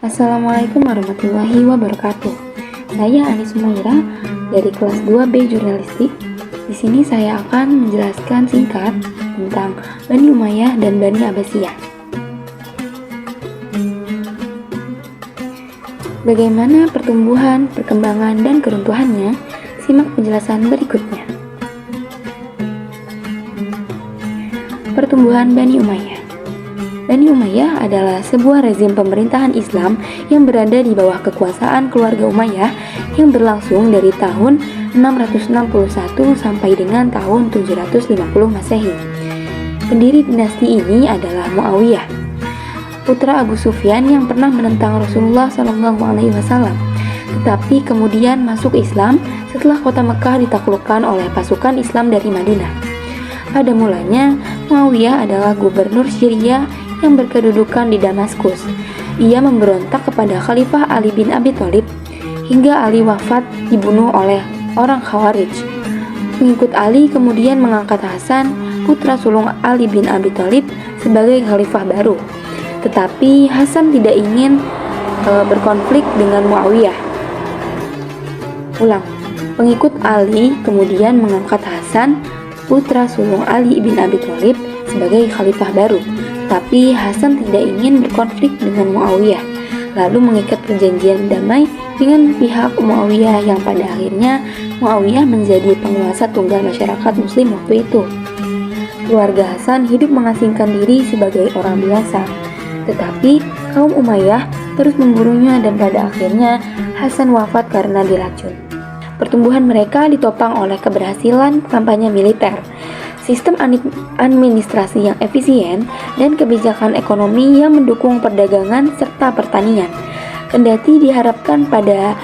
Assalamualaikum warahmatullahi wabarakatuh. Saya Anis Sumaira dari kelas 2B Jurnalistik. Di sini saya akan menjelaskan singkat tentang Bani Umayyah dan Bani Abbasiyah. Bagaimana pertumbuhan, perkembangan, dan keruntuhannya? Simak penjelasan berikutnya. Pertumbuhan Bani Umayyah. Bani Umayyah adalah sebuah rezim pemerintahan Islam yang berada di bawah kekuasaan keluarga Umayyah yang berlangsung dari tahun 661 sampai dengan tahun 750 Masehi. Pendiri dinasti ini adalah Muawiyah, putra Abu Sufyan yang pernah menentang Rasulullah SAW, tetapi kemudian masuk Islam setelah kota Mekah ditaklukkan oleh pasukan Islam dari Madinah. Pada mulanya, Muawiyah adalah gubernur Syria yang berkedudukan di Damaskus. Ia memberontak kepada Khalifah Ali bin Abi Thalib hingga Ali wafat dibunuh oleh orang Khawarij. Pengikut Ali kemudian mengangkat Hasan, putra sulung Ali bin Abi Thalib, sebagai khalifah baru. Tetapi Hasan tidak ingin berkonflik dengan Muawiyah. Pengikut Ali kemudian mengangkat Hasan, putra sulung Ali bin Abi Thalib, sebagai khalifah baru. Tapi Hasan tidak ingin berkonflik dengan Muawiyah, lalu mengikat perjanjian damai dengan pihak Muawiyah yang pada akhirnya Muawiyah menjadi penguasa tunggal masyarakat muslim waktu itu. Keluarga Hasan hidup mengasingkan diri sebagai orang biasa, tetapi kaum Umayyah terus memburunya dan pada akhirnya Hasan wafat karena diracun. Pertumbuhan mereka ditopang oleh keberhasilan kampanye militer, sistem administrasi yang efisien, dan kebijakan ekonomi yang mendukung perdagangan serta pertanian. Kendati diharapkan pada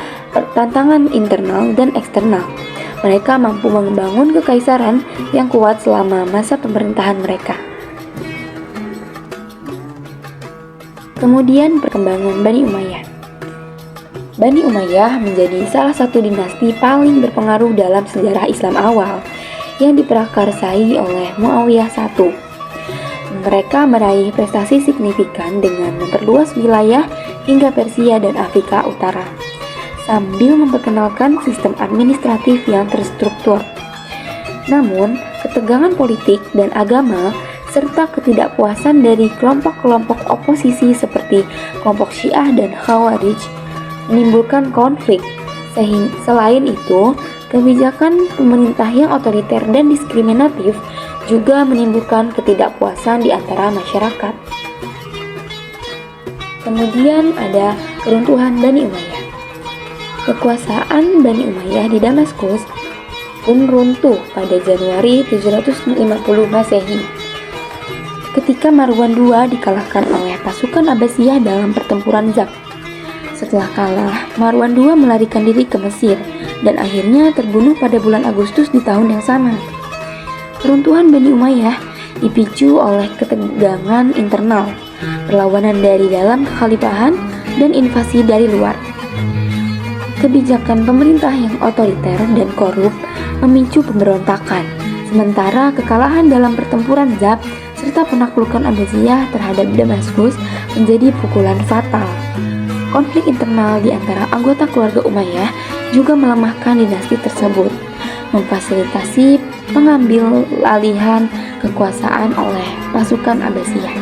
tantangan internal dan eksternal, mereka mampu membangun kekaisaran yang kuat selama masa pemerintahan mereka. Kemudian perkembangan Bani Umayyah. Bani Umayyah menjadi salah satu dinasti paling berpengaruh dalam sejarah Islam awal yang diprakarsai oleh Muawiyah I. Mereka meraih prestasi signifikan dengan memperluas wilayah hingga Persia dan Afrika Utara, sambil memperkenalkan sistem administratif yang terstruktur. Namun, ketegangan politik dan agama serta ketidakpuasan dari kelompok-kelompok oposisi seperti kelompok Syiah dan Khawarij menimbulkan konflik. Selain itu, kebijakan pemerintah yang otoriter dan diskriminatif juga menimbulkan ketidakpuasan di antara masyarakat. Kemudian ada keruntuhan Bani Umayyah. Kekuasaan Bani Umayyah di Damaskus pun runtuh pada Januari 750 Masehi, ketika Marwan II dikalahkan oleh pasukan Abbasiyah dalam pertempuran Zab. Setelah kalah, Marwan II melarikan diri ke Mesir dan akhirnya terbunuh pada bulan Agustus di tahun yang sama. Keruntuhan Bani Umayyah dipicu oleh ketegangan internal, perlawanan dari dalam kekhalifahan, dan invasi dari luar. Kebijakan pemerintah yang otoriter dan korup memicu pemberontakan, sementara kekalahan dalam pertempuran Zab serta penaklukan Abbasiyah terhadap Damaskus menjadi pukulan fatal. Konflik internal di antara anggota keluarga Umayyah juga melemahkan dinasti tersebut, memfasilitasi pengambil alihan kekuasaan oleh pasukan Abbasiyah.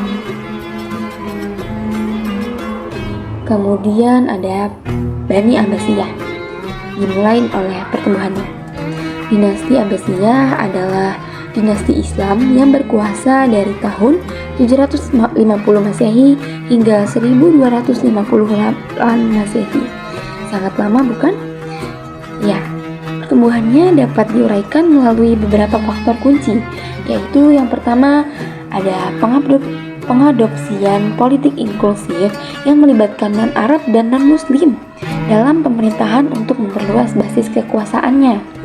Kemudian ada Bani Abbasiyah, dimulai oleh pertumbuhannya. Dinasti Abbasiyah adalah dinasti Islam yang berkuasa dari tahun 750 Masehi hingga 1258 Masehi. Sangat lama, bukan? Ya, pertumbuhannya dapat diuraikan melalui beberapa faktor kunci, yaitu yang pertama ada pengadopsian politik inklusif yang melibatkan non-Arab dan non-Muslim dalam pemerintahan untuk memperluas basis kekuasaannya.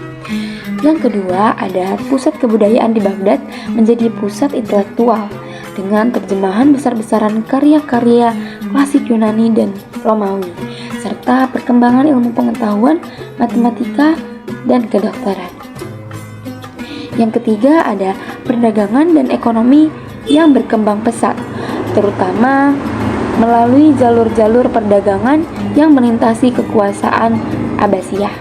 Yang kedua, ada pusat kebudayaan di Baghdad menjadi pusat intelektual dengan terjemahan besar-besaran karya-karya klasik Yunani dan Romawi, serta perkembangan ilmu pengetahuan, matematika, dan kedokteran. Yang ketiga, ada perdagangan dan ekonomi yang berkembang pesat, terutama melalui jalur-jalur perdagangan yang melintasi kekuasaan Abbasiyah,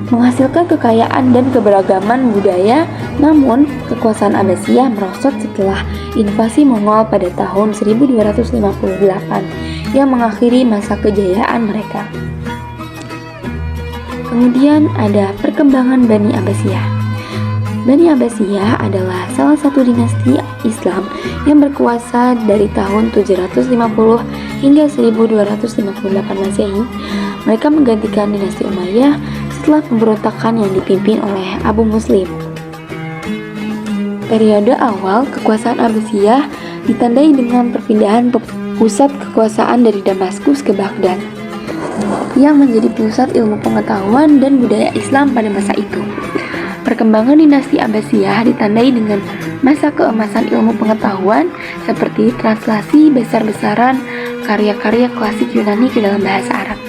menghasilkan kekayaan dan keberagaman budaya. Namun, kekuasaan Abbasiyah merosot setelah invasi Mongol pada tahun 1258 yang mengakhiri masa kejayaan mereka. Kemudian ada perkembangan Bani Abbasiyah. Bani Abbasiyah adalah salah satu dinasti Islam yang berkuasa dari tahun 750 hingga 1258 Masehi. Mereka menggantikan dinasti Umayyah setelah pemberontakan yang dipimpin oleh Abu Muslim. Periode awal kekuasaan Abbasiyah ditandai dengan perpindahan pusat kekuasaan dari Damaskus ke Baghdad, yang menjadi pusat ilmu pengetahuan dan budaya Islam pada masa itu. Perkembangan dinasti Abbasiyah ditandai dengan masa keemasan ilmu pengetahuan seperti translasi besar-besaran karya-karya klasik Yunani ke dalam bahasa Arab.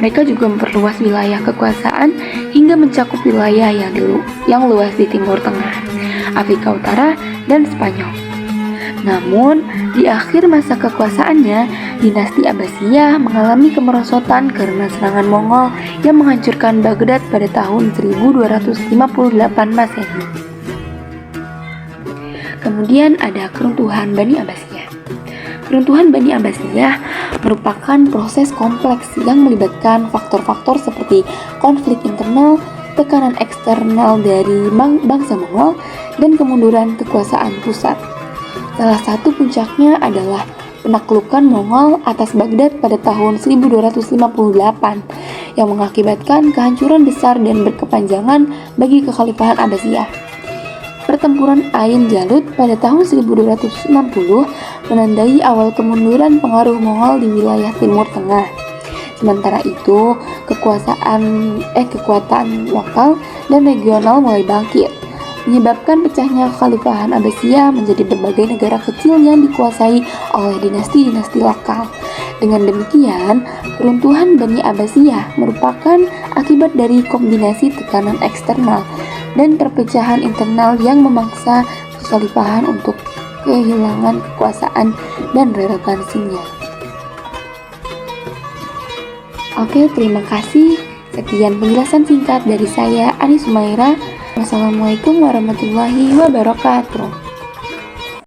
Mereka juga memperluas wilayah kekuasaan hingga mencakup wilayah yang luas di Timur Tengah, Afrika Utara, dan Spanyol. Namun, di akhir masa kekuasaannya, dinasti Abbasiyah mengalami kemerosotan karena serangan Mongol yang menghancurkan Baghdad pada tahun 1258 Masehi. Kemudian ada keruntuhan Bani Abbasiyah. Keruntuhan Bani Abbasiyah merupakan proses kompleks yang melibatkan faktor-faktor seperti konflik internal, tekanan eksternal dari bangsa Mongol, dan kemunduran kekuasaan pusat. Salah satu puncaknya adalah penaklukan Mongol atas Baghdad pada tahun 1258 yang mengakibatkan kehancuran besar dan berkepanjangan bagi kekhalifahan Abbasiyah. Pertempuran Ain Jalut pada tahun 1260 menandai awal kemunduran pengaruh Mongol di wilayah Timur Tengah. Sementara itu, kekuatan lokal dan regional mulai bangkit, menyebabkan pecahnya kekhalifahan Abbasiyah menjadi berbagai negara kecil yang dikuasai oleh dinasti-dinasti lokal. Dengan demikian, keruntuhan Bani Abbasiyah merupakan akibat dari kombinasi tekanan eksternal dan perpecahan internal yang memaksa kekhalifahan untuk kehilangan kekuasaan dan relevansinya. Oke, terima kasih. Sekian penjelasan singkat dari saya, Ani Sumaira. Wassalamualaikum warahmatullahi wabarakatuh.